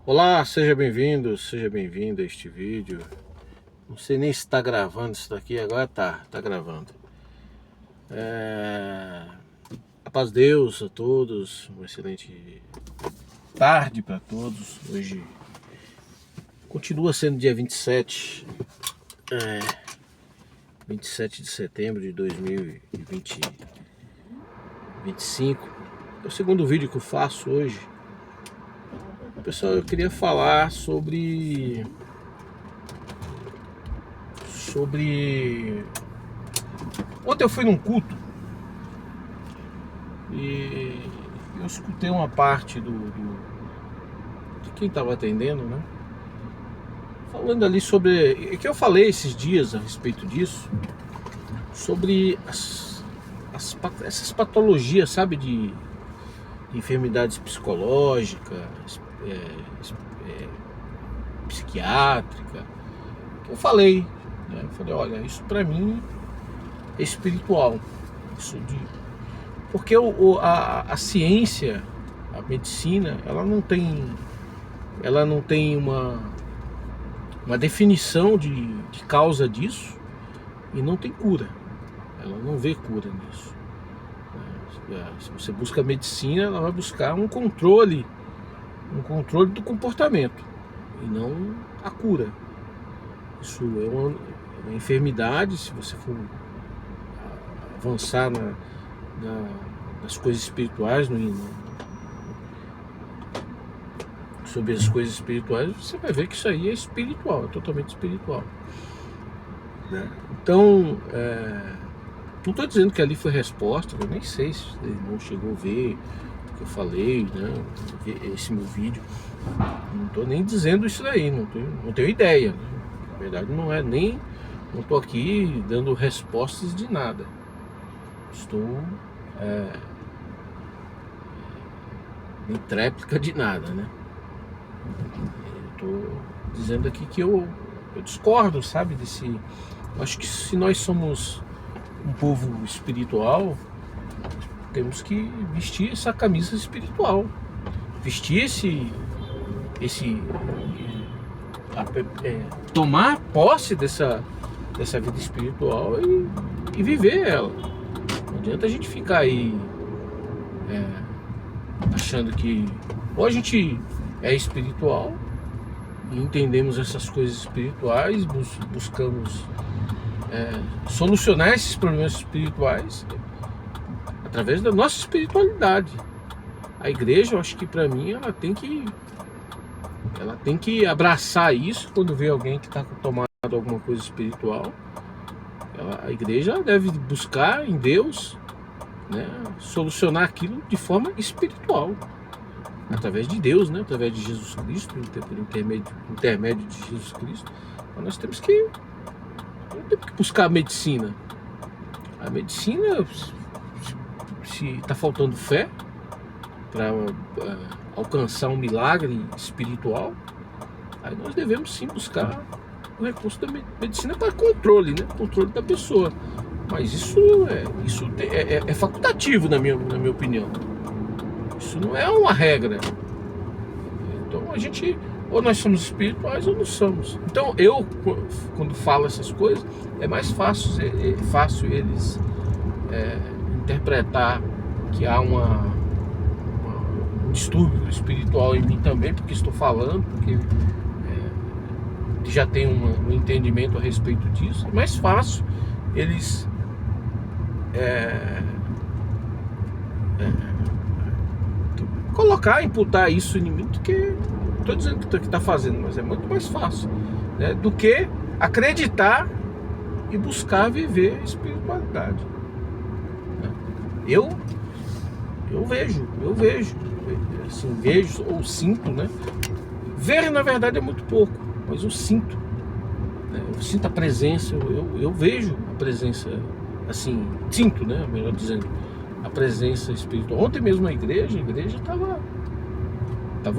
Olá, seja bem-vindo a este vídeo. Não sei nem se está gravando isso daqui, agora tá gravando. A paz de Deus a todos, uma excelente tarde para todos. Hoje continua sendo dia 27 de setembro de 2025. É o segundo vídeo que eu faço hoje. Pessoal, eu queria falar sobre ontem eu fui num culto e eu escutei uma parte de quem estava atendendo, né? Falando ali sobre, que eu falei esses dias a respeito disso, sobre essas patologias, sabe, de enfermidades psicológicas, psiquiátrica. Eu falei, né? Eu falei, olha, isso para mim é espiritual. Porque a ciência, a medicina, ela não tem uma definição de causa disso e não tem cura. Ela não vê cura nisso. Se você busca a medicina, ela vai buscar um controle do comportamento e não a cura. Isso é uma enfermidade. Se você for avançar nas coisas espirituais, sobre as coisas espirituais, você vai ver que isso aí é espiritual, é totalmente espiritual, né? Então, não estou dizendo que ali foi resposta, eu nem sei se ele não chegou a ver o que eu falei, né? Esse meu vídeo. Não estou nem dizendo isso daí, não tenho ideia, né? Na verdade, não estou aqui dando respostas de nada. Estou em tréplica de nada, né? Estou dizendo aqui que eu discordo, sabe, desse. Acho que se nós somos um povo espiritual, temos que vestir essa camisa espiritual, vestir tomar posse dessa vida espiritual e viver ela. Não adianta a gente ficar aí achando que ou a gente é espiritual e entendemos essas coisas espirituais, buscamos solucionar esses problemas espirituais através da nossa espiritualidade. A igreja, eu acho que para mim, ela tem que abraçar isso quando vê alguém que está tomado alguma coisa espiritual. A igreja deve buscar em Deus, né, solucionar aquilo de forma espiritual, através de Deus, né, através de Jesus Cristo, por intermédio de Jesus Cristo. Então nós temos que buscar a medicina. A medicina, se está faltando fé para alcançar um milagre espiritual, aí nós devemos sim buscar o recurso da medicina para controle, né? Controle da pessoa. Mas isso é facultativo, na minha opinião. Isso não é uma regra. Então ou nós somos espirituais ou não somos. Então quando falo essas coisas, é mais fácil eles interpretar que há um distúrbio espiritual em mim também, porque estou falando, porque já tem um entendimento a respeito disso. É mais fácil eles imputar isso em mim do que. Estou dizendo que está fazendo, mas é muito mais fácil, né, do que acreditar e buscar viver a espiritualidade. Eu vejo, assim, vejo ou sinto, né? Ver, na verdade, é muito pouco, mas eu sinto, né? Eu sinto a presença, eu vejo a presença, assim, sinto, né? Melhor dizendo, a presença espiritual. Ontem mesmo a igreja estava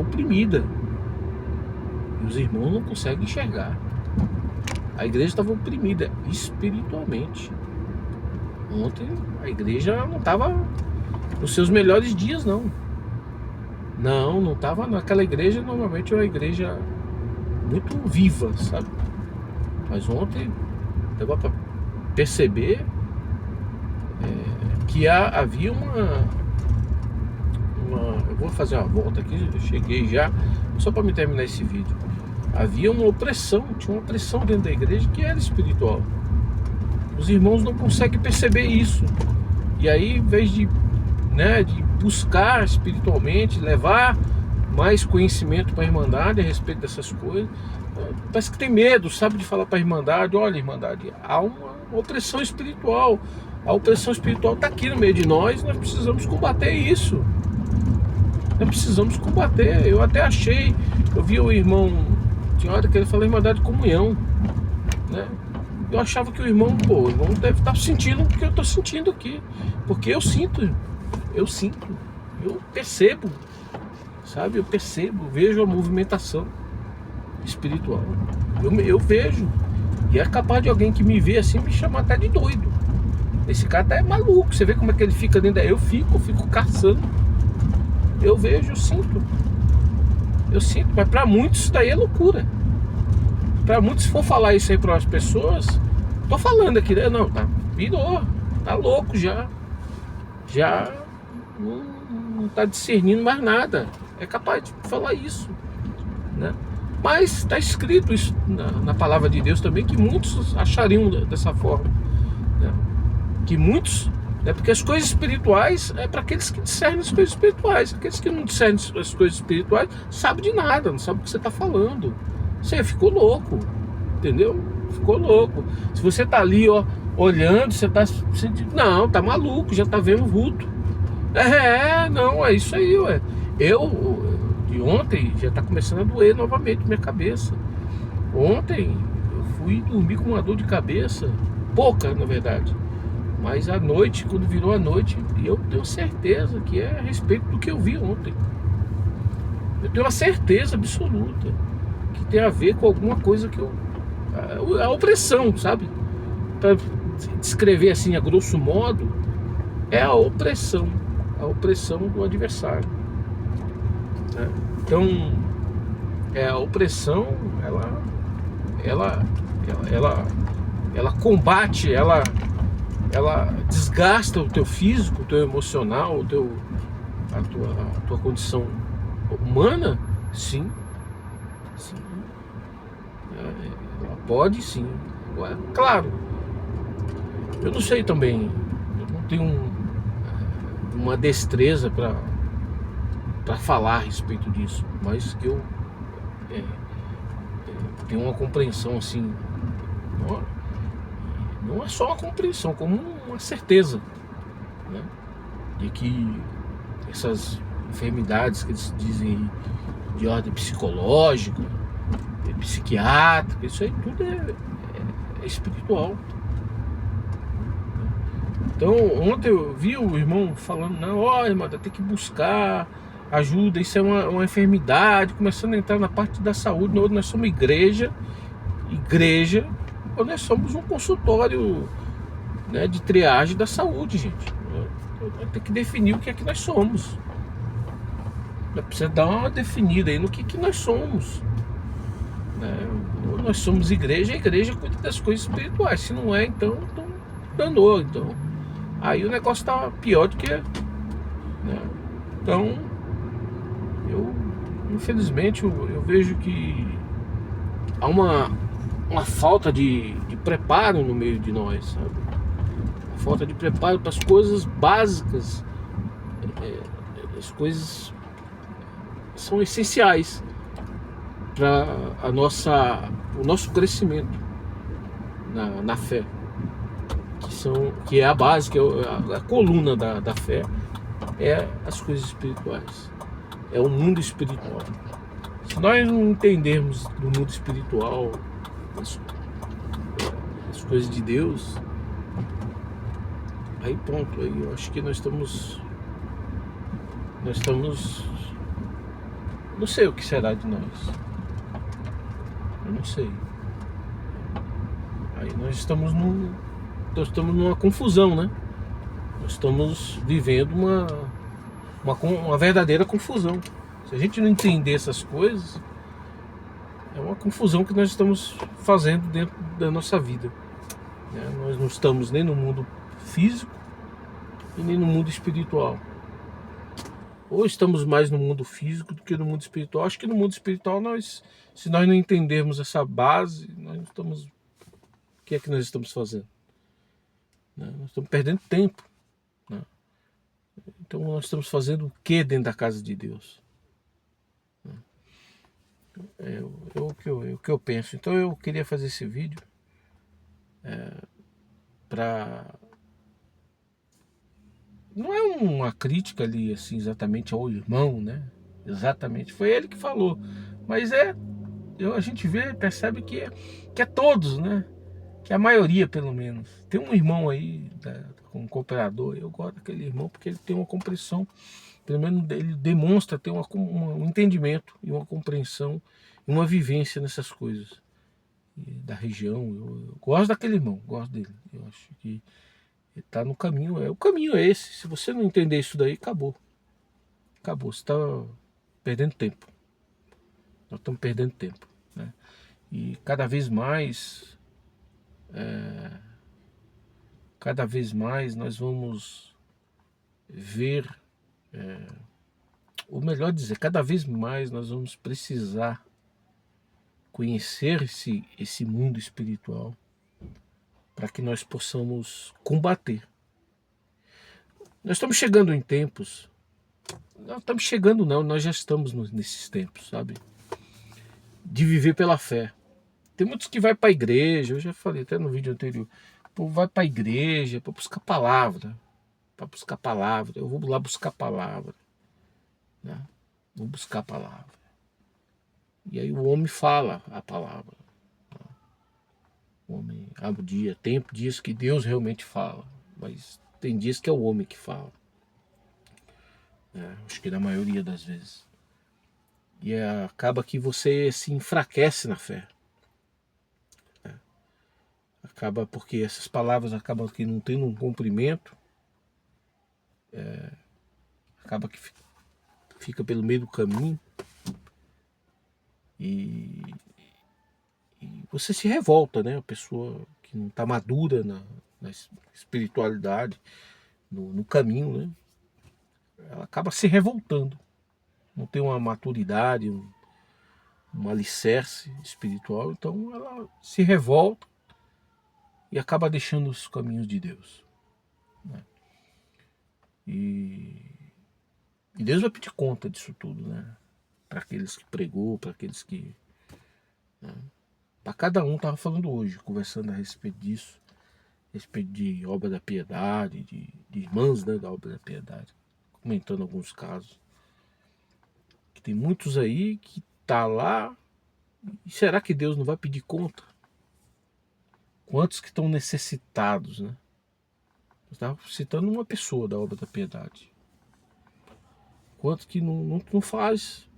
oprimida e os irmãos não conseguem enxergar. A igreja estava oprimida espiritualmente. Ontem a igreja não estava nos seus melhores dias, não. Não estava naquela igreja. Normalmente é uma igreja muito viva, sabe? Mas ontem dava para perceber que havia eu vou fazer uma volta aqui, eu cheguei já, só para me terminar esse vídeo. Havia uma opressão, tinha uma opressão dentro da igreja que era espiritual. Os irmãos não conseguem perceber isso. E aí, em vez de buscar espiritualmente, levar mais conhecimento para a Irmandade a respeito dessas coisas, parece que tem medo, sabe, de falar para a Irmandade: olha, Irmandade, há uma opressão espiritual. A opressão espiritual está aqui no meio de nós precisamos combater isso. Nós precisamos combater. Eu até achei, eu vi o irmão, tinha hora que ele falou Irmandade de Comunhão, né? Eu achava que o irmão deve estar sentindo o que eu estou sentindo aqui, porque eu sinto, eu percebo, sabe? Eu percebo, vejo a movimentação espiritual. Eu vejo. E é capaz de alguém que me vê assim me chamar até de doido. Esse cara até é maluco. Você vê como é que ele fica dentro da... Eu fico caçando. Eu vejo, eu sinto, mas para muitos isso daí é loucura. Para muitos, se for falar isso aí para as pessoas, tô falando aqui, né? Não, virou, tá louco já não tá discernindo mais nada. É capaz de falar isso, né? Mas está escrito isso na palavra de Deus também, que muitos achariam dessa forma, né? Que muitos, porque as coisas espirituais é para aqueles que discernem as coisas espirituais. Aqueles que não discernem as coisas espirituais sabem de nada, não sabem o que você está falando. Você ficou louco, entendeu? Ficou louco. Se você tá ali, ó, olhando, você tá sentindo, não, tá maluco, já tá vendo vulto. Não, é isso aí, ué. De ontem já tá começando a doer novamente minha cabeça. Ontem eu fui dormir com uma dor de cabeça, pouca na verdade, mas à noite, quando virou a noite, eu tenho certeza que é a respeito do que eu vi ontem. Eu tenho uma certeza absoluta que tem a ver com alguma coisa que a opressão, sabe? Para descrever assim a grosso modo, é a opressão do adversário, né? Então, a opressão, ela combate, ela desgasta o teu físico, o teu emocional, a tua condição humana, sim. Ela pode sim. Claro, eu não sei também, eu não tenho uma destreza para falar a respeito disso, mas que eu tenho uma compreensão assim, não é só uma compreensão, como uma certeza, né, de que essas enfermidades que eles dizem de ordem psicológica, psiquiátrica, isso aí tudo é espiritual. Então ontem eu vi o irmão falando: não, ó, irmão, tem que buscar ajuda, isso é uma enfermidade, começando a entrar na parte da saúde. Nós somos igreja, ou nós somos um consultório, né, de triagem da saúde, gente. Tem que definir o que é que nós somos. Precisa dar uma definida aí no que nós somos, né? Ou nós somos igreja, a igreja cuida das coisas espirituais. Se não é, então danou. Então aí o negócio tá pior do que, né? Então infelizmente eu vejo que há uma falta de preparo no meio de nós, sabe? Uma falta de preparo para as coisas básicas. As coisas são essenciais para o nosso crescimento na fé, que é a base, que é a coluna da fé, é as coisas espirituais, é o mundo espiritual. Se nós não entendermos do mundo espiritual, as coisas de Deus, aí pronto, aí eu acho que nós estamos, não sei o que será de nós, eu não sei. Aí nós estamos numa confusão, né? Nós estamos vivendo uma verdadeira confusão. Se a gente não entender essas coisas, é uma confusão que nós estamos fazendo dentro da nossa vida, né? Nós não estamos nem no mundo físico e nem no mundo espiritual. Ou estamos mais no mundo físico do que no mundo espiritual. Acho que no mundo espiritual, se nós não entendermos essa base, nós estamos... O que é que nós estamos fazendo? Né? Nós estamos perdendo tempo, né? Então nós estamos fazendo o que dentro da casa de Deus? É o que eu penso. Então eu queria fazer esse vídeo para... Não é uma crítica ali assim exatamente ao irmão, né? Exatamente, foi ele que falou. Mas a gente vê, percebe que é todos, né? Que a maioria, pelo menos. Tem um irmão aí, como cooperador, eu gosto daquele irmão porque ele tem uma compreensão, pelo menos ele demonstra ter um entendimento e uma compreensão e uma vivência nessas coisas da região. Eu gosto daquele irmão, gosto dele. Eu acho que ele está no caminho, o caminho é esse. Se você não entender isso daí, acabou. Acabou, você está perdendo tempo. Nós estamos perdendo tempo, né? E cada vez mais nós vamos ver, ou melhor dizer, cada vez mais nós vamos precisar conhecer esse mundo espiritual para que nós possamos combater. Nós estamos chegando em tempos, não estamos chegando não, nós já estamos nesses tempos, sabe? De viver pela fé. Tem muitos que vai para a igreja, eu já falei até no vídeo anterior, o povo vai para a igreja para buscar palavra, eu vou lá buscar palavra, né? Vou buscar a palavra. E aí o homem fala a palavra. O homem abre o dia, tem dias que Deus realmente fala, mas tem dias que é o homem que fala. Acho que na maioria das vezes. E acaba que você se enfraquece na fé. Acaba porque essas palavras acabam que não tendo um cumprimento. Acaba que fica pelo meio do caminho. E você se revolta, né? A pessoa que não está madura na espiritualidade, no caminho, né? Ela acaba se revoltando. Não tem uma maturidade, um alicerce espiritual, então ela se revolta e acaba deixando os caminhos de Deus, né? E Deus vai pedir conta disso tudo, né? Para aqueles que pregou, para aqueles que... Né? Para cada um, estava falando hoje, conversando a respeito disso, a respeito de obra da piedade, de irmãs, né, da obra da piedade, comentando alguns casos. Que tem muitos aí que tá lá, e será que Deus não vai pedir conta? Quantos que estão necessitados, né? Eu estava citando uma pessoa da obra da piedade. Quantos que não faz,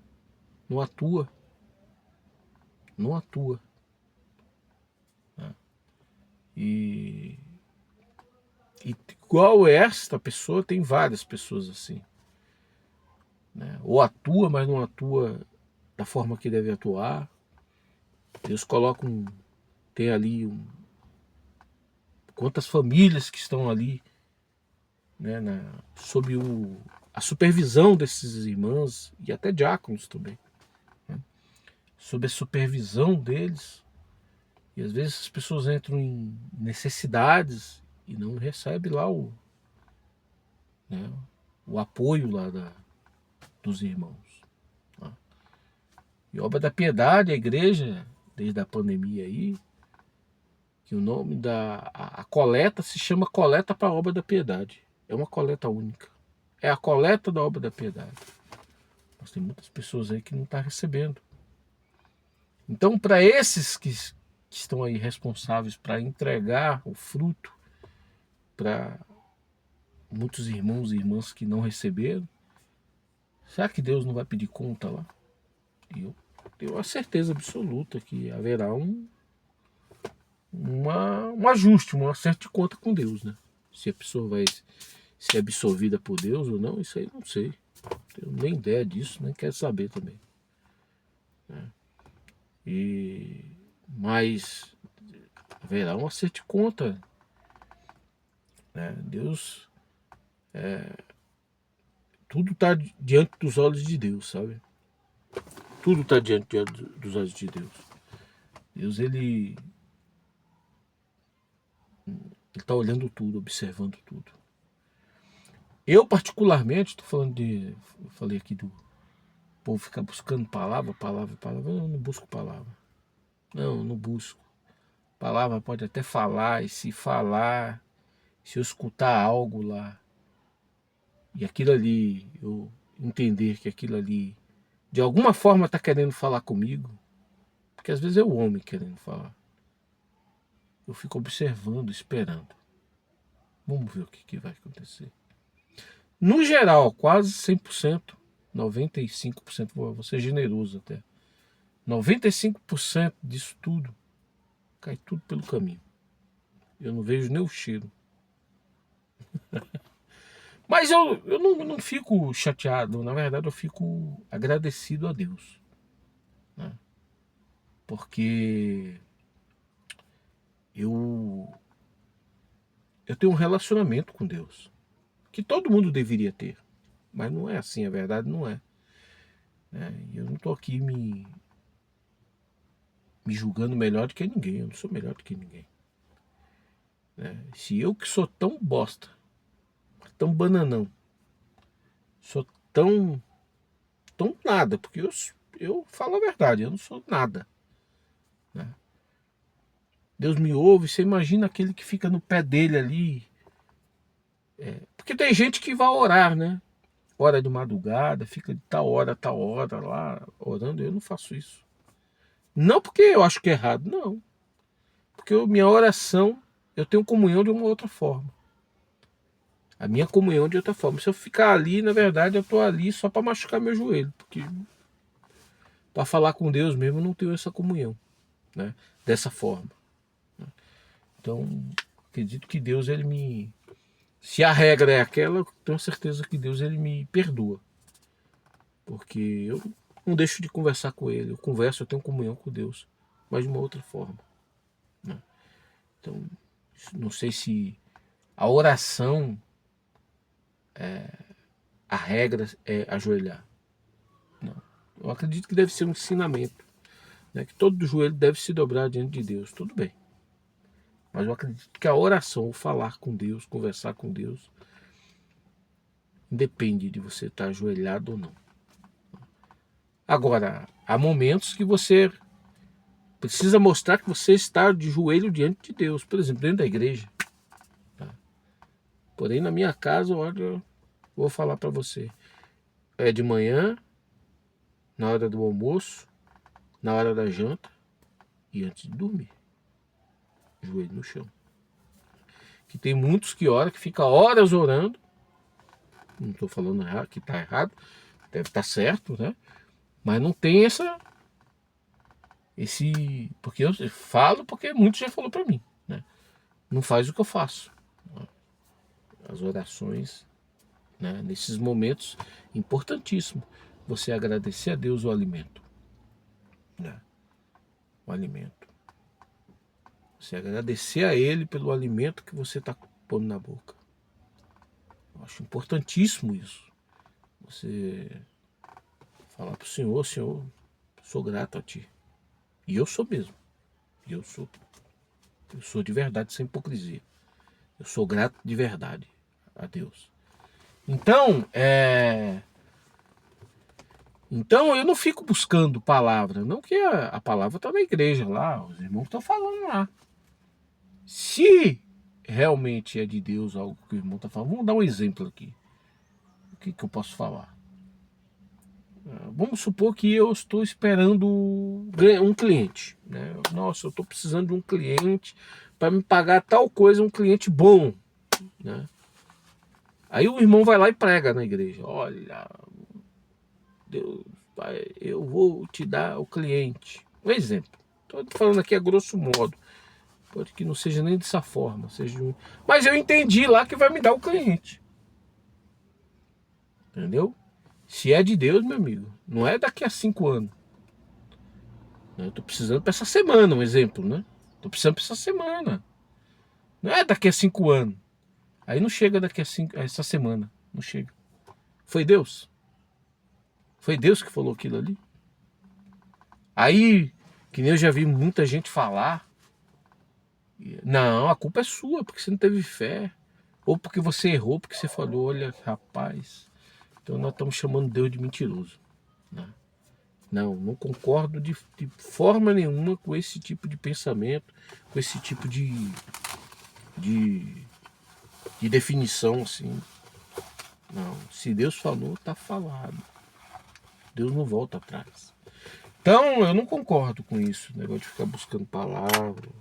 não atua, né? E igual esta pessoa, tem várias pessoas assim, né? Ou atua, mas não atua da forma que deve atuar. Deus coloca tem ali quantas famílias que estão ali, né, sob a supervisão desses irmãos e até diáconos também, né? Sob a supervisão deles. E às vezes as pessoas entram em necessidades e não recebem lá o apoio lá dos irmãos, né? E obra da piedade, a igreja, desde a pandemia aí, que o nome a coleta se chama Coleta para a Obra da Piedade. É uma coleta única. É a coleta da obra da piedade. Mas tem muitas pessoas aí que não estão recebendo. Então, para esses que estão aí responsáveis para entregar o fruto para muitos irmãos e irmãs que não receberam, será que Deus não vai pedir conta lá? Eu tenho a certeza absoluta que haverá um ajuste, um acerto de conta com Deus, né? Se a pessoa vai ser absorvida por Deus ou não, isso aí não sei. Não tenho nem ideia disso, nem quero saber também. Né? Mas haverá um acerto de conta. Né? Deus, tudo está diante dos olhos de Deus, sabe? Tudo está diante dos olhos de Deus. Deus, ele está olhando tudo, observando tudo. Eu, particularmente, estou falando de. Eu falei aqui do povo ficar buscando palavra. Eu não busco palavra. Não, não busco. Palavra pode até falar, e se falar, se eu escutar algo lá, e aquilo ali, eu entender que aquilo ali, de alguma forma está querendo falar comigo, porque às vezes é o homem querendo falar. Eu fico observando, esperando. Vamos ver o que vai acontecer. No geral, quase 100%, 95%, vou ser generoso até, 95% disso tudo, cai tudo pelo caminho. Eu não vejo nem o cheiro. Mas eu não fico chateado, na verdade eu fico agradecido a Deus. Né? Porque eu tenho um relacionamento com Deus, que todo mundo deveria ter, mas não é assim, a verdade não é. Eu não estou aqui me julgando melhor do que ninguém, eu não sou melhor do que ninguém. Se eu que sou tão bosta, tão bananão, sou tão nada, porque eu falo a verdade, eu não sou nada. Né? Deus me ouve, você imagina aquele que fica no pé dele ali. Porque tem gente que vai orar, né? Hora de madrugada, fica de tal hora lá orando. Eu não faço isso. Não porque eu acho que é errado, não. Porque minha oração, eu tenho comunhão de uma outra forma. A minha comunhão de outra forma. Se eu ficar ali, na verdade, eu estou ali só para machucar meu joelho. Porque para falar com Deus mesmo, eu não tenho essa comunhão. Né? Dessa forma. Então, acredito que Deus, ele me... Se a regra é aquela, eu tenho certeza que Deus, ele me perdoa. Porque eu não deixo de conversar com ele. Eu converso, eu tenho comunhão com Deus, mas de uma outra forma. Né? Então, não sei se a oração, a regra é ajoelhar. Não. Eu acredito que deve ser um ensinamento. Né? Que todo joelho deve se dobrar diante de Deus. Tudo bem. Mas eu acredito que a oração, o falar com Deus, conversar com Deus, independe de você estar ajoelhado ou não. Agora, há momentos que você precisa mostrar que você está de joelho diante de Deus. Por exemplo, dentro da igreja. Tá? Porém, na minha casa, olha, eu vou falar para você. É de manhã, na hora do almoço, na hora da janta e antes de dormir. Joelho no chão. Que tem muitos que oram, que ficam horas orando. Não estou falando que está errado. Deve estar certo, né? Mas não tem porque eu falo porque muitos já falou para mim, né? Não faz o que eu faço. As orações, né? Nesses momentos, importantíssimo você agradecer a Deus o alimento, né? O alimento. Você agradecer a Ele pelo alimento que você está pondo na boca. Eu acho importantíssimo isso. Você falar para o Senhor, Senhor, sou grato a Ti. E eu sou mesmo. Eu sou de verdade, sem hipocrisia. Eu sou grato de verdade a Deus. Então, Então eu não fico buscando palavra. Não que a palavra está na igreja lá, os irmãos estão falando lá. Se realmente é de Deus algo que o irmão está falando, vamos dar um exemplo aqui. O que eu posso falar? Vamos supor que eu estou esperando um cliente. Né? Nossa, eu estou precisando de um cliente para me pagar tal coisa, um cliente bom. Né? Aí o irmão vai lá e prega na igreja. Olha, Deus, eu vou te dar o cliente. Um exemplo. Estou falando aqui a grosso modo. Pode que não seja nem dessa forma. Mas eu entendi lá que vai me dar o cliente. Entendeu? Se é de Deus, meu amigo, não é daqui a 5 anos. Eu tô precisando para essa semana, um exemplo, né? Tô precisando para essa semana. Não é daqui a 5 anos. Aí não chega daqui a essa semana. Não chega. Foi Deus. Foi Deus que falou aquilo ali. Aí, que nem eu já vi muita gente falar. Não, a culpa é sua, porque você não teve fé. Ou porque você errou, porque você falou, olha, rapaz. Então nós estamos chamando Deus de mentiroso. Né? Não concordo de forma nenhuma com esse tipo de pensamento, com esse tipo de definição assim. Não, se Deus falou, está falado. Deus não volta atrás. Então eu não concordo com isso, negócio de ficar buscando palavras.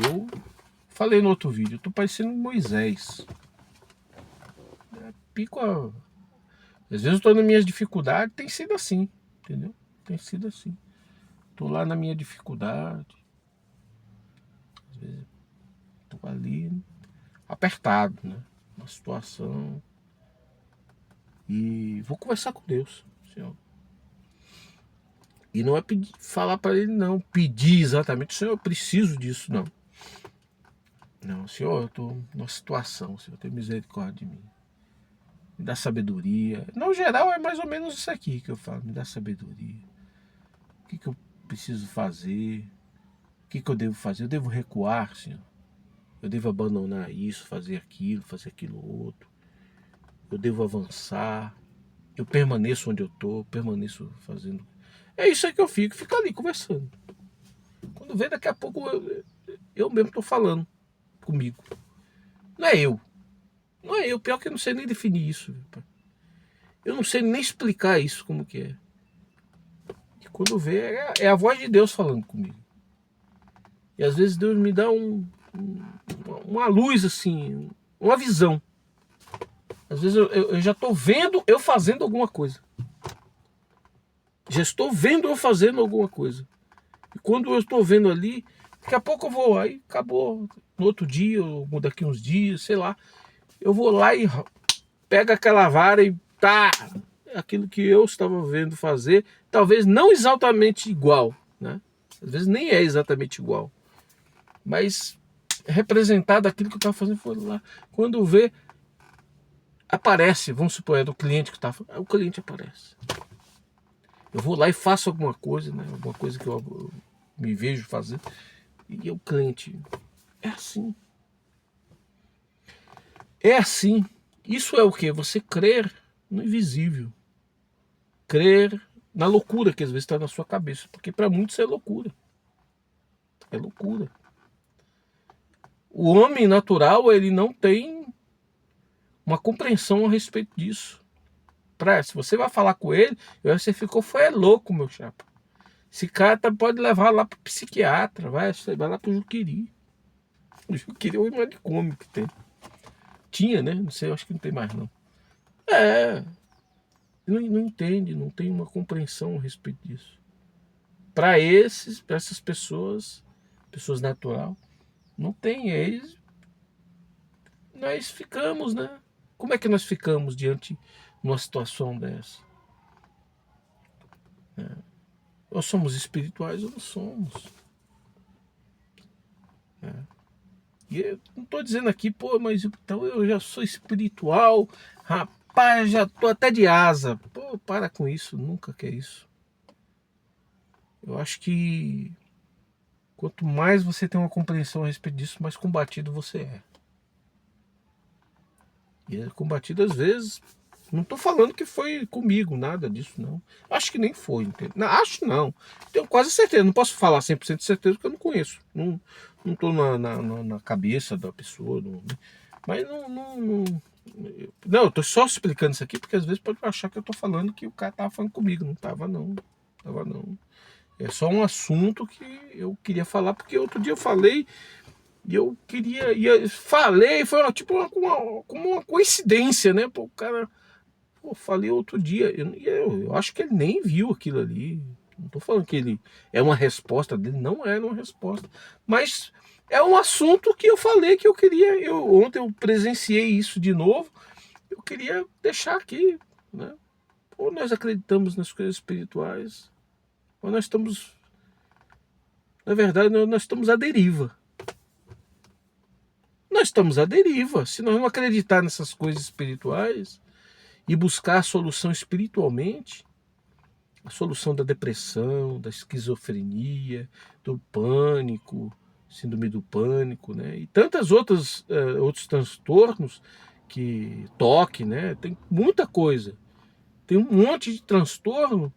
Eu falei no outro vídeo, eu tô parecendo Moisés. Pico a... Às vezes eu tô nas minhas dificuldades, tem sido assim, entendeu? Tem sido assim. Tô lá na minha dificuldade. Às vezes tô ali apertado, né? Uma situação. E vou conversar com Deus, Senhor. E não é pedir, falar para ele não, pedir exatamente, Senhor, eu preciso disso, não. Não, Senhor, eu estou numa situação, Senhor, tem misericórdia de mim. Me dá sabedoria. No geral é mais ou menos isso aqui que eu falo, me dá sabedoria. O que eu preciso fazer? O que eu devo fazer? Eu devo recuar, Senhor? Eu devo abandonar isso, fazer aquilo outro? Eu devo avançar? Eu permaneço onde eu estou, permaneço fazendo. É isso aí que eu fico ali conversando. Quando vê, daqui a pouco eu mesmo estou falando comigo. Não é eu. Não é eu. Pior que eu não sei nem definir isso. Eu não sei nem explicar isso como que é. E quando vê, é a voz de Deus falando comigo. E às vezes Deus me dá uma luz assim, uma visão. Às vezes eu já estou vendo eu fazendo alguma coisa. Já estou vendo eu fazendo alguma coisa. E quando eu estou vendo ali, daqui a pouco eu vou, aí acabou. No outro dia, ou daqui uns dias, sei lá. Eu vou lá e pego aquela vara e tá. Aquilo que eu estava vendo fazer, talvez não exatamente igual, né? Às vezes nem é exatamente igual. Mas representado aquilo que eu estava fazendo foi lá. Quando vê, aparece, vamos supor, é do cliente que estava. O cliente aparece. Eu vou lá e faço alguma coisa, né? Alguma coisa que eu me vejo fazer. E o cliente, é assim. É assim. Isso é o quê? Você crer no invisível. Crer na loucura que às vezes está na sua cabeça. Porque para muitos é loucura. É loucura. O homem natural, ele não tem uma compreensão a respeito disso. Se você vai falar com ele, você ficou, foi louco, meu chapa. Esse cara pode levar lá pro psiquiatra, vai lá pro Juqueri. O Juqueri é o manicômio que tem. Tinha, né? Não sei, eu acho que não tem mais não. Não entende, não tem uma compreensão a respeito disso. Para essas pessoas natural, não tem. Nós ficamos, né? Como é que nós ficamos diante de uma situação dessa? Ou somos espirituais ou não somos. E eu não estou dizendo aqui, pô, mas então eu já sou espiritual, rapaz, já tô até de asa. Pô, para com isso, nunca quer isso. Eu acho que quanto mais você tem uma compreensão a respeito disso, mais combatido você é. E é combatido às vezes. Não estou falando que foi comigo, nada disso, não. Acho que nem foi, entendeu? Não, acho não. Tenho quase certeza. Não posso falar 100% de certeza porque eu não conheço. Não estou na cabeça da pessoa. Mas não, eu estou só explicando isso aqui porque às vezes pode achar que eu estou falando que o cara estava falando comigo. Não estava não. É só um assunto que eu queria falar porque outro dia eu falei. E eu queria. Falei, foi tipo uma coincidência, né? Pô, o cara. Pô, falei outro dia. Eu acho que ele nem viu aquilo ali. Não tô falando que ele é uma resposta dele, não é uma resposta. Mas é um assunto que eu falei que eu queria. Ontem eu presenciei isso de novo. Eu queria deixar aqui né? Ou nós acreditamos nas coisas espirituais, ou nós estamos, na verdade, nós estamos à deriva. Nós estamos à deriva. Se nós não acreditar nessas coisas espirituais e buscar a solução espiritualmente, a solução da depressão, da esquizofrenia, do pânico, síndrome do pânico, né? E tantas outros transtornos, que toque, né? Tem muita coisa. Tem um monte de transtorno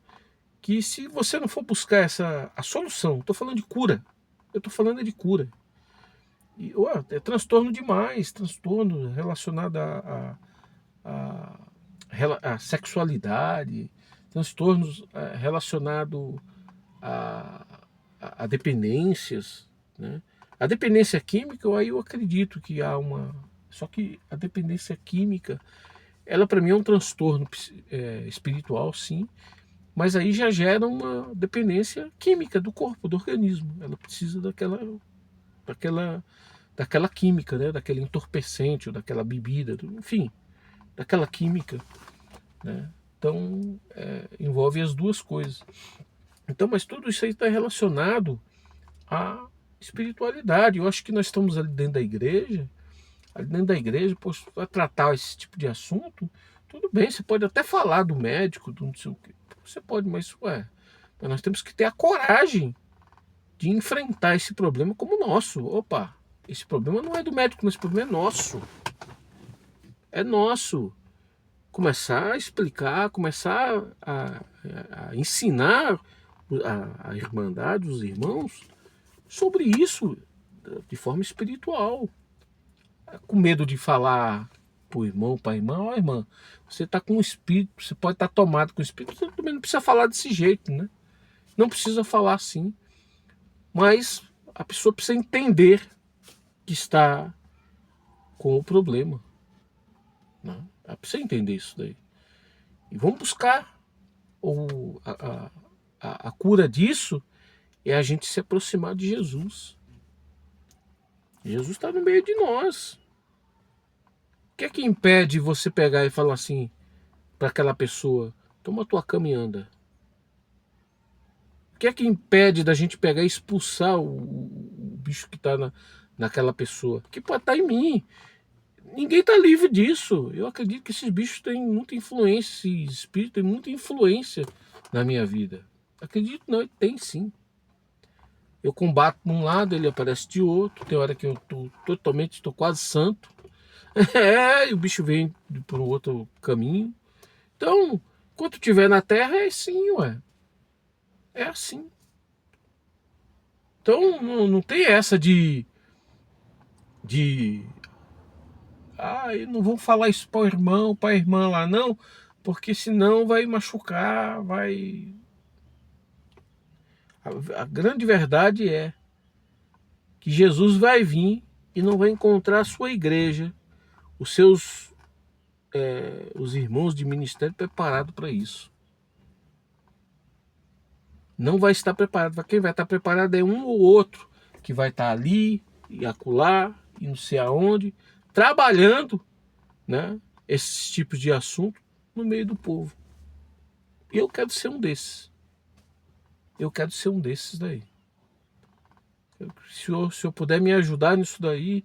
que, se você não for buscar a solução, estou falando de cura, eu estou falando de cura. E, é transtorno demais, transtorno relacionado a, a sexualidade, transtornos relacionados a dependências, né? A dependência química, aí eu acredito que há uma... Só que a dependência química, ela para mim é um transtorno espiritual, sim, mas aí já gera uma dependência química do corpo, do organismo. Ela precisa daquela química, né? Daquele entorpecente, ou daquela bebida, enfim, daquela química, né? Então, envolve as duas coisas. Então, mas tudo isso aí está relacionado à espiritualidade. Eu acho que nós estamos ali dentro da igreja, para tratar esse tipo de assunto. Tudo bem, você pode até falar do médico, do não sei o quê. Você pode, mas nós temos que ter a coragem de enfrentar esse problema como nosso. Opa, esse problema não é do médico, mas esse problema é nosso. É nosso. Começar a explicar, começar a ensinar a irmandade, os irmãos, sobre isso de forma espiritual. Com medo de falar para o irmão, para a irmã, ó, irmã, você está com um espírito, você pode estar tomado com o espírito, você também não precisa falar desse jeito, né? Não precisa falar assim. Mas a pessoa precisa entender que está com o problema, né? Ela precisa entender isso daí. E vamos buscar a cura disso, é a gente se aproximar de Jesus. Jesus está no meio de nós. O que é que impede você pegar e falar assim para aquela pessoa: toma a tua cama e anda? O que é que impede da gente pegar e expulsar o bicho que está naquela pessoa? Que pode estar em mim. Ninguém está livre disso. Eu acredito que esses bichos têm muita influência, esse espírito tem muita influência na minha vida. Acredito não, ele tem sim. Eu combato de um lado, ele aparece de outro. Tem hora que eu estou quase santo. E o bicho vem por um outro caminho. Então, enquanto estiver na terra, é assim, ué. É assim. Então, não tem essa de eu não vou falar isso para o irmão, para a irmã lá, não, porque senão vai machucar, vai... A grande verdade é que Jesus vai vir e não vai encontrar a sua igreja, os irmãos de ministério preparados para isso. Não vai estar preparado. Quem vai estar preparado é um ou outro que vai estar ali e acolá e não sei aonde, trabalhando, né, esses tipos de assunto no meio do povo. E eu quero ser um desses. Eu quero ser um desses daí. Se eu puder me ajudar nisso daí,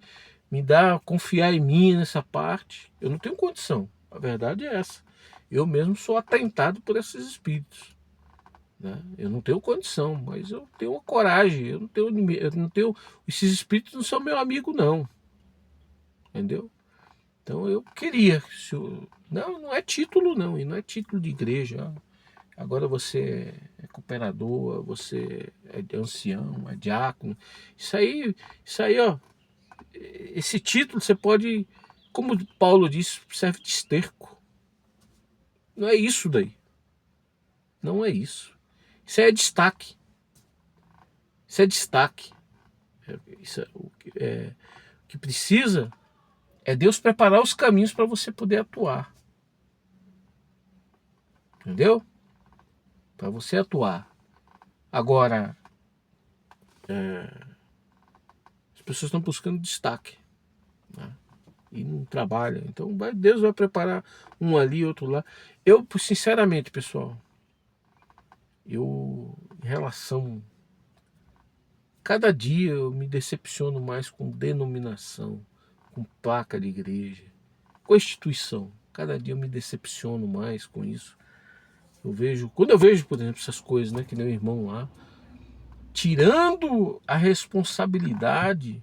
me dar, confiar em mim nessa parte, eu não tenho condição. A verdade é essa. Eu mesmo sou atentado por esses espíritos, né? Eu não tenho condição, mas eu tenho uma coragem. Eu não tenho. Esses espíritos não são meu amigo, não. Entendeu? Então eu queria. Não é título, não. E não é título de igreja. Agora você é cooperador, você é ancião, é diácono. Isso aí, ó. Esse título você pode, como Paulo disse, serve de esterco. Não é isso daí. Não é isso. Isso é destaque. Isso é destaque. O que precisa é Deus preparar os caminhos para você poder atuar. Entendeu? Para você atuar. Agora, as pessoas estão buscando destaque, né? e não trabalha. Então Deus vai preparar um ali, outro lá. Eu, sinceramente, pessoal, em relação... Cada dia eu me decepciono mais com denominação, com placa de igreja, com instituição. Cada dia eu me decepciono mais com isso. Quando eu vejo, por exemplo, essas coisas, né, que nem o irmão lá, tirando a responsabilidade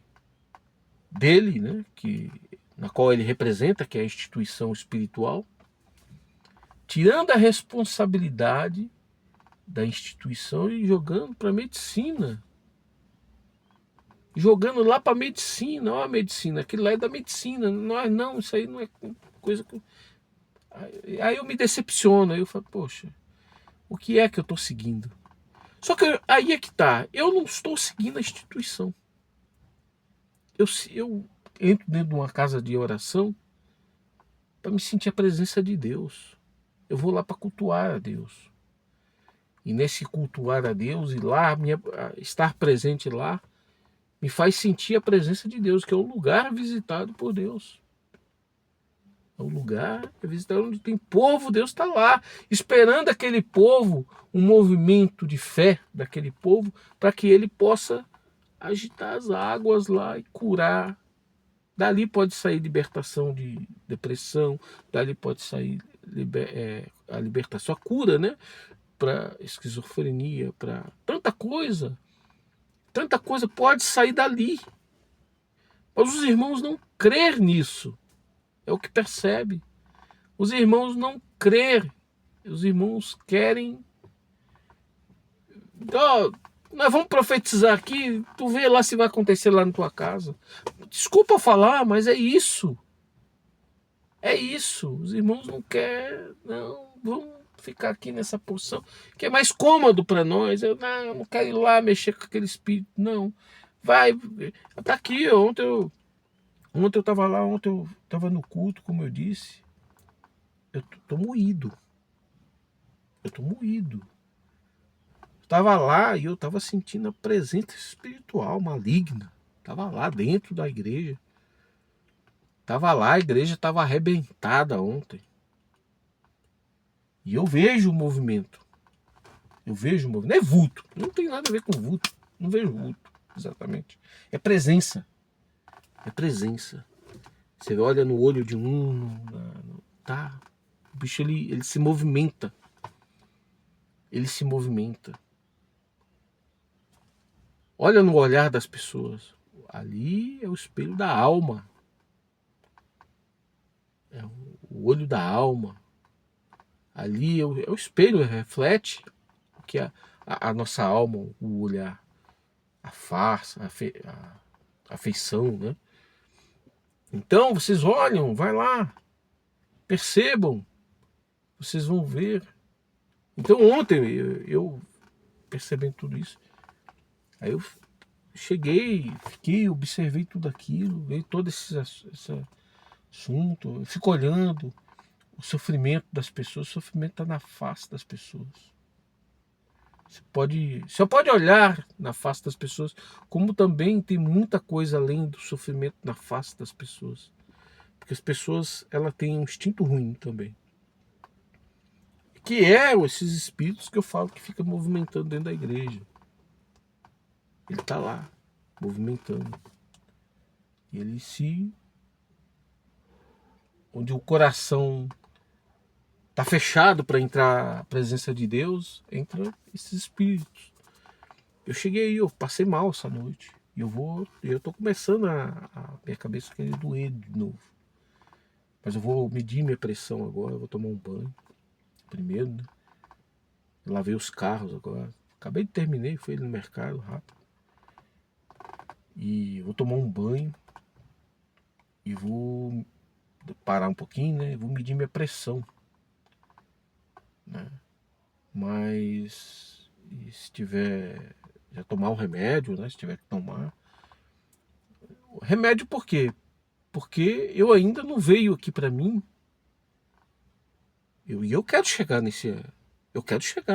dele, né, na qual ele representa, que é a instituição espiritual, tirando a responsabilidade da instituição e jogando para a medicina. Jogando lá para a medicina, ó, a medicina, aquilo lá é da medicina, não, isso aí não é coisa que... Aí eu me decepciono, aí eu falo, poxa, o que é que eu estou seguindo? Só que aí é que tá, eu não estou seguindo a instituição. Eu entro dentro de uma casa de oração para me sentir a presença de Deus. Eu vou lá para cultuar a Deus. E nesse cultuar a Deus e lá, estar presente lá, me faz sentir a presença de Deus, que é um lugar visitado por Deus. É um lugar visitado onde tem povo, Deus está lá, esperando aquele povo, um movimento de fé daquele povo, para que ele possa agitar as águas lá e curar. Dali pode sair libertação de depressão, dali pode sair a libertação, a cura, né? Para esquizofrenia, para tanta coisa pode sair dali. Mas os irmãos não crer nisso, é o que percebe. Os irmãos não crer, os irmãos querem... Oh, nós vamos profetizar aqui, tu vê lá se vai acontecer lá na tua casa. Desculpa falar, mas é isso. É isso. Os irmãos não querem, não, vamos ficar aqui nessa posição, que é mais cômodo para nós. Eu não quero ir lá mexer com aquele espírito, não. Vai, tá aqui, ontem eu estava lá, ontem eu estava no culto, como eu disse. Eu tô moído. Eu tô moído. Estava lá e eu estava sentindo a presença espiritual maligna. Estava lá dentro da igreja. Estava lá, a igreja estava arrebentada ontem. E eu vejo o movimento. Eu vejo o movimento. Não é vulto. Não tem nada a ver com vulto. Não vejo vulto, exatamente. É presença. É presença. Você olha no olho de tá. O bicho, ele se movimenta. Ele se movimenta. Olha no olhar das pessoas. Ali é o espelho da alma. É o olho da alma. Ali é o espelho, reflete o que a nossa alma, o olhar, a face, a afeição, né? Então vocês olham, vai lá, percebam, vocês vão ver. Então ontem eu percebendo tudo isso, aí eu cheguei, fiquei, observei tudo aquilo, veio todo esse assunto, eu fico olhando o sofrimento das pessoas. O sofrimento está na face das pessoas. Só pode olhar na face das pessoas, como também tem muita coisa além do sofrimento na face das pessoas. Porque as pessoas, ela têm um instinto ruim também. Que é esses espíritos que eu falo que fica movimentando dentro da igreja. Ele está lá, movimentando. E onde o coração está fechado para entrar a presença de Deus, entra esses espíritos. Eu cheguei, eu passei mal essa noite. E eu tô começando a minha cabeça querer doer de novo. Mas eu vou medir minha pressão agora, eu vou tomar um banho. Primeiro, né? Eu lavei os carros agora. Acabei de terminar, fui no mercado rápido. E vou tomar um banho. E vou parar um pouquinho, né? Vou medir minha pressão. Né? Mas se tiver, já tomar um remédio, né? Se tiver que tomar. Remédio por quê? Porque eu ainda não veio aqui para mim. Eu quero chegar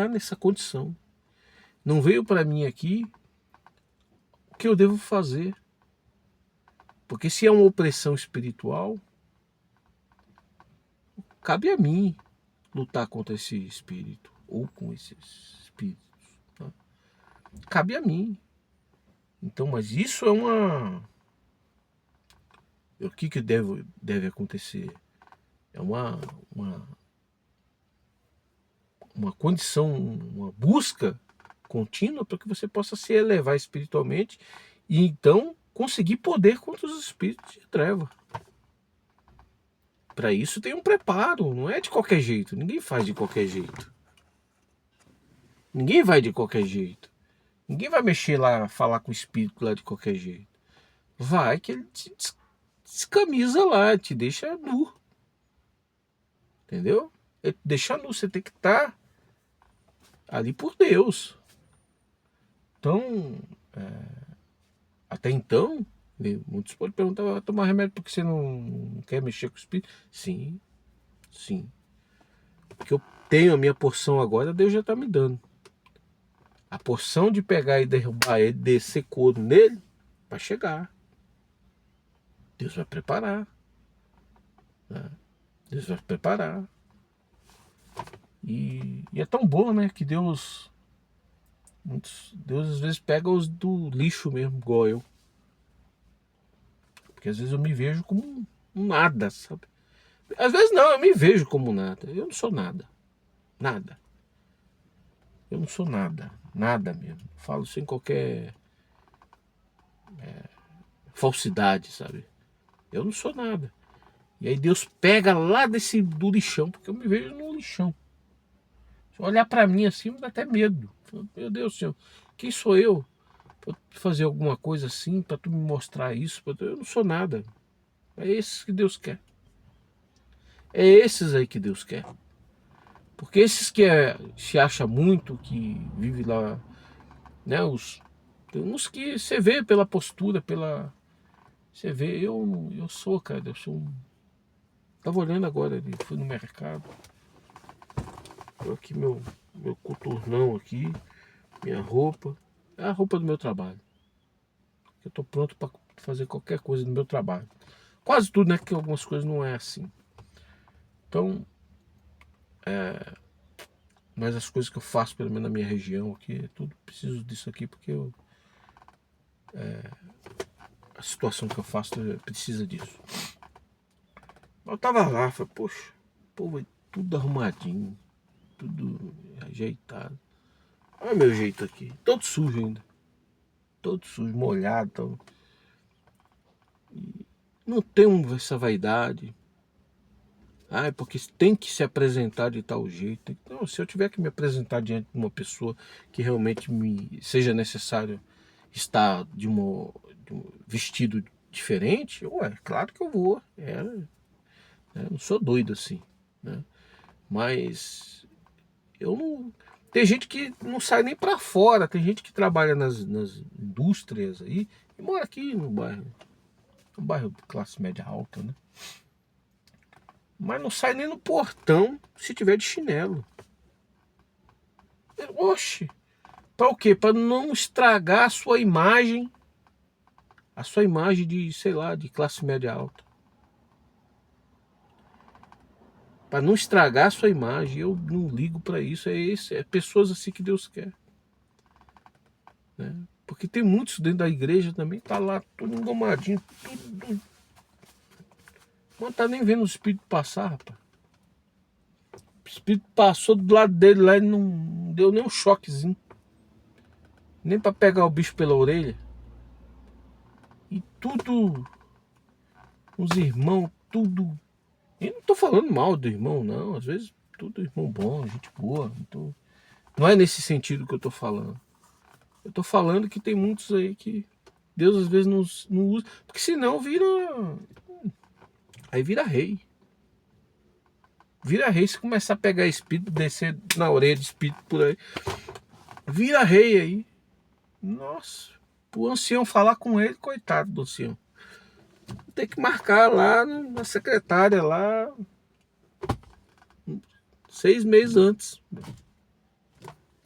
nessa condição. Não veio para mim aqui o que eu devo fazer. Porque se é uma opressão espiritual, cabe a mim lutar contra esse espírito ou com esses espíritos. Tá? Cabe a mim. Então, mas isso é o que deve acontecer? É uma condição, uma busca contínua para que você possa se elevar espiritualmente e então conseguir poder contra os espíritos de treva. Para isso tem um preparo, não é de qualquer jeito. Ninguém faz de qualquer jeito. Ninguém vai de qualquer jeito. Ninguém vai mexer lá, falar com o espírito lá de qualquer jeito. Vai que ele te descamisa lá, te deixa nu. Entendeu? Ele te deixa nu, você tem que estar ali por Deus. Então, até então, muitos podem perguntar, vai tomar remédio porque você não quer mexer com o espírito? Sim, sim. Porque eu tenho a minha porção agora, Deus já está me dando. A porção de pegar e derrubar ele, descer couro nele, vai chegar. Deus vai preparar. Né? Deus vai preparar. E é tão bom, né? Que Deus às vezes pega os do lixo mesmo, igual eu. Porque às vezes eu me vejo como um nada, sabe? Às vezes não, eu me vejo como nada. Eu não sou nada. Nada. Eu não sou nada. Nada mesmo. Falo sem qualquer falsidade, sabe? Eu não sou nada. E aí Deus pega lá do lixão, porque eu me vejo no lixão. Se eu olhar pra mim assim, me dá até medo. Meu Deus do céu, quem sou eu pra fazer alguma coisa assim, pra tu me mostrar isso? Eu não sou nada. É esses que Deus quer. É esses aí que Deus quer. Porque esses que se acha muito, que vive lá, né? Tem uns que você vê pela postura, você vê, eu sou, cara, eu sou um. Tava olhando agora, fui no mercado. Tô aqui meu coturnão aqui, minha roupa. É a roupa do meu trabalho. Eu tô pronto para fazer qualquer coisa do meu trabalho. Quase tudo, né? Que algumas coisas não é assim. Então, mas as coisas que eu faço, pelo menos na minha região aqui, é tudo preciso disso aqui, porque a situação que eu faço precisa disso. Eu tava lá, falei, poxa, o povo é tudo arrumadinho, tudo ajeitado. Olha o meu jeito aqui, todo sujo ainda. Todo sujo, molhado. Então, não tenho essa vaidade. É porque tem que se apresentar de tal jeito. Então, se eu tiver que me apresentar diante de uma pessoa que realmente seja necessário estar de um vestido diferente, claro que eu vou. Eu não sou doido assim, né? Mas eu não. Tem gente que não sai nem para fora. Tem gente que trabalha nas indústrias aí e mora aqui no bairro. Um bairro de classe média alta, né? Mas não sai nem no portão se tiver de chinelo. Oxe, para o quê? Para não estragar a sua imagem de, sei lá, de classe média alta. Para não estragar a sua imagem, eu não ligo para isso. É pessoas assim que Deus quer, né? Porque tem muitos dentro da igreja também, tá lá tudo engomadinho, tudo. Não tá nem vendo o espírito passar, rapaz. O espírito passou do lado dele lá e não deu nem um choquezinho. Nem para pegar o bicho pela orelha. E tudo, os irmãos, tudo. E não tô falando mal do irmão, não. Às vezes, tudo irmão bom, gente boa. Então, não é nesse sentido que eu tô falando. Eu tô falando que tem muitos aí que Deus às vezes não usa. Porque senão vira. Aí vira rei. Vira rei se começar a pegar espírito, descer na orelha de espírito por aí. Vira rei aí. Nossa. O ancião falar com ele, coitado do ancião. Tem que marcar lá na secretária lá 6 meses antes.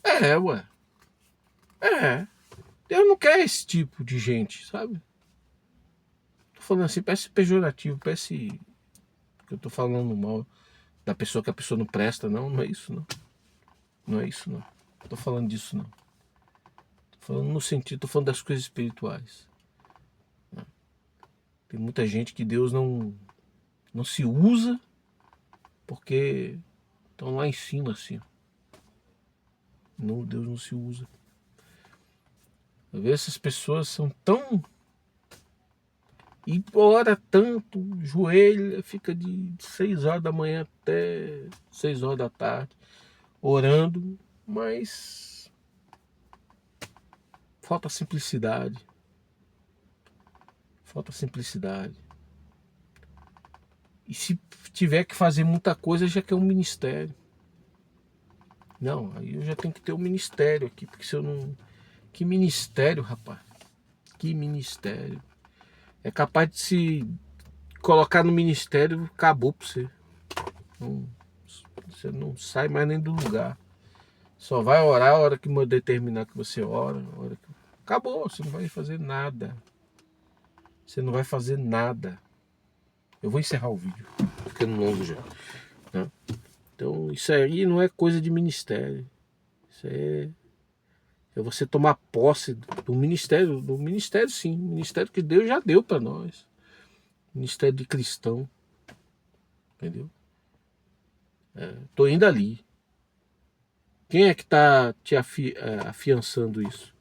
Ué. Deus não quer esse tipo de gente, sabe? Tô falando assim, parece pejorativo, parece que eu tô falando mal. da pessoa que a pessoa não presta, não. Não é isso, não. Não é isso, não. Não tô falando disso, não. Tô falando no sentido, tô falando das coisas espirituais. Tem muita gente que Deus não se usa porque estão lá em cima, assim. Não, Deus não se usa. Às vezes essas pessoas são tão... E ora tanto, joelho, fica de 6 horas da manhã até 6 horas da tarde, orando, mas falta simplicidade. Falta simplicidade. E se tiver que fazer muita coisa, já que é um ministério. Não, aí eu já tenho que ter um ministério aqui, porque se eu não... Que ministério, rapaz? Que ministério? É capaz de se colocar no ministério, acabou pra você. Não, você não sai mais nem do lugar. Só vai orar a hora que determinar que você ora. Acabou, você não vai fazer nada. Você não vai fazer nada. Eu vou encerrar o vídeo, tô ficando longo já, né? Então isso aí não é coisa de ministério. Isso é você tomar posse do ministério sim, ministério que Deus já deu para nós, ministério de cristão, entendeu? Tô indo ali. Quem é que tá te afiançando isso?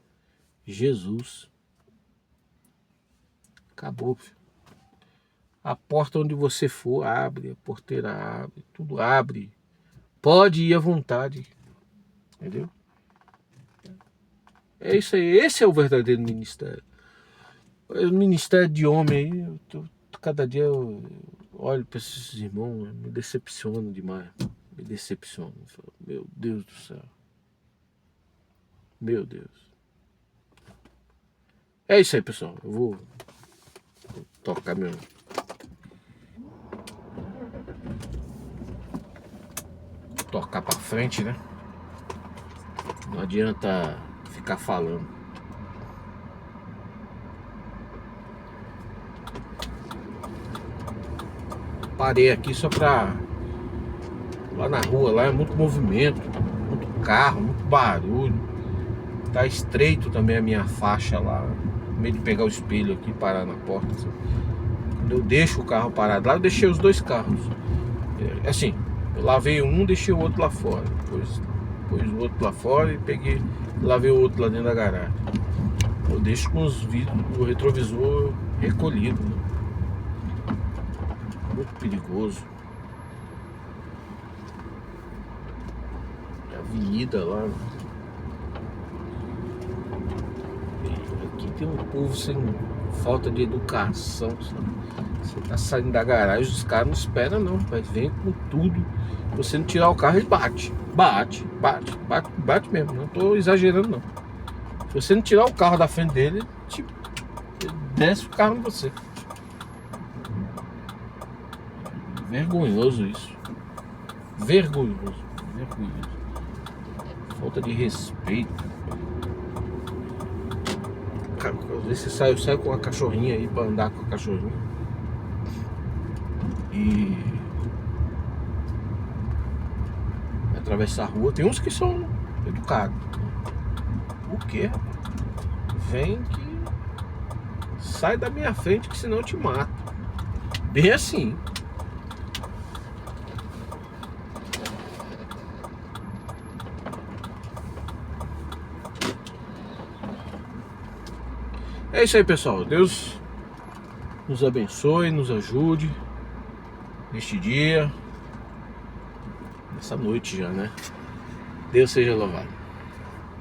Jesus. Acabou, filho. A porta onde você for abre, a porteira abre, tudo abre. Pode ir à vontade, entendeu? É isso aí, esse é o verdadeiro ministério. O ministério de homem aí, cada dia eu olho para esses irmãos, me decepciono demais. Me decepciono. Meu Deus do céu. Meu Deus. É isso aí, pessoal. Eu vou tocar meu... Tocar pra frente, né? Não adianta ficar falando. Parei aqui só pra... Lá na rua, lá é muito movimento, muito carro, muito barulho. Tá estreito também a minha faixa lá. Com medo de pegar o espelho aqui e parar na porta. Assim. Quando eu deixo o carro parado lá, eu deixei os dois carros. Assim, eu lavei um, deixei o outro lá fora. Depois pus o outro lá fora e lavei o outro lá dentro da garagem. Eu deixo com os vidros, o retrovisor recolhido, né? Muito perigoso. Avenida lá. Aqui tem um povo sem falta de educação, sabe? Você tá saindo da garagem, os caras não esperam não, mas vem com tudo. Se você não tirar o carro, ele bate. Bate mesmo, não tô exagerando não. Se você não tirar o carro da frente dele, tipo, ele desce o carro em você. Vergonhoso isso. Vergonhoso. Falta de respeito. Às vezes eu saio com a cachorrinha aí pra andar com a cachorrinha. E atravessar a rua. Tem uns que são educados. O quê? Vem que sai da minha frente que senão eu te mato. Bem assim. É isso aí, pessoal. Deus nos abençoe, nos ajude neste dia, nessa noite já, né? Deus seja louvado.